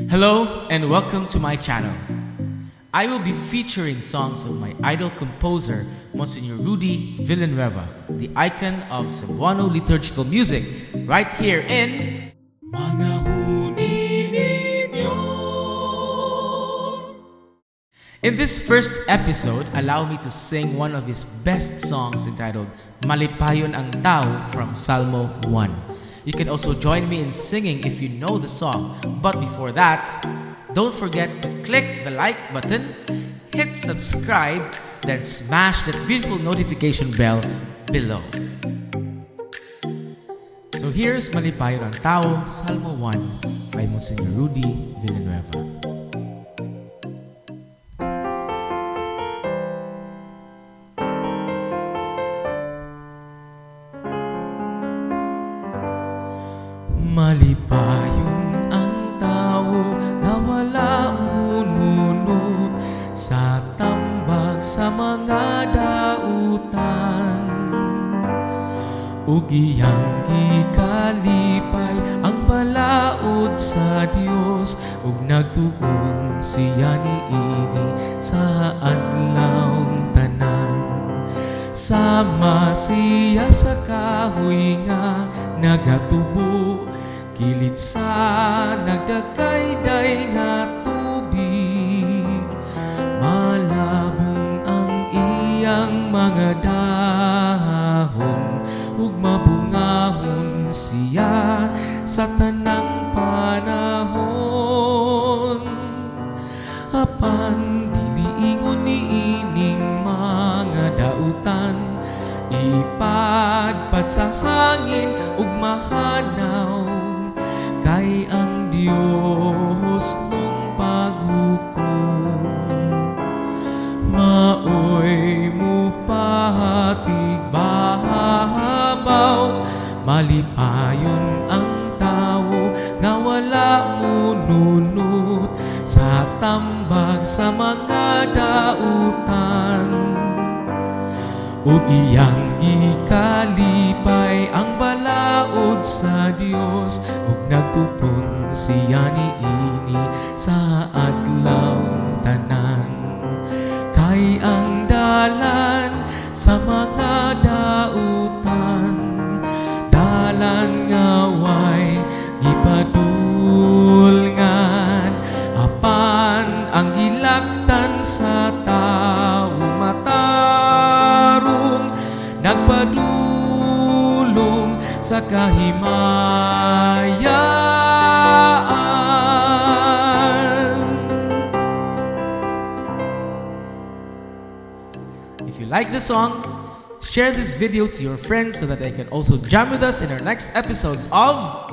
Hello and welcome to my channel. I will be featuring songs of my idol composer, Msgr Rudy Villanueva, the icon of Cebuano liturgical music, right here in Mga Huni ni Nyor. In this first episode, allow me to sing one of his best songs entitled Malipayon ang Tawo from Salmo 1. You can also join me in singing if you know the song. But before that, don't forget to click the like button, hit subscribe, then smash that beautiful notification bell below. So here's Malipayon ang Tawo, Salmo 1 by Msgr Rudy Villanueva. Malipayon ang tawo nga wala ununot sa tambag sa mga dautan, ug iyang gikalipay ang balaod sa Dios, ug nagtuon siya niini sa adlawng tanan. Sama siya sa kahoy nga nagatubo, kilit sa nagdakayday nga tubig. Malabong ang iyang mga dahon, ug mabungahon siya sa tanang panahon. Apan diliingon niining mga dautan, ipadpad sa hangin ug mahanaw, kay ang Dios nung paghukom. Maoy mo pahatig bahabaw, malipayon ang tawo nga wala mununot sa tambag sa mga dautan, ug iyang gikalipay ang balaod sa Dios, ug nagtuton siya niini sa adlawng tanan. Kay ang dalan sa mga dautan, dalan nga way gipadulngan, apan ang gilaktan sa tawo matarong nagpadulong sa kahimayan. If you like the song, share this video to your friends so that they can also jam with us in our next episodes of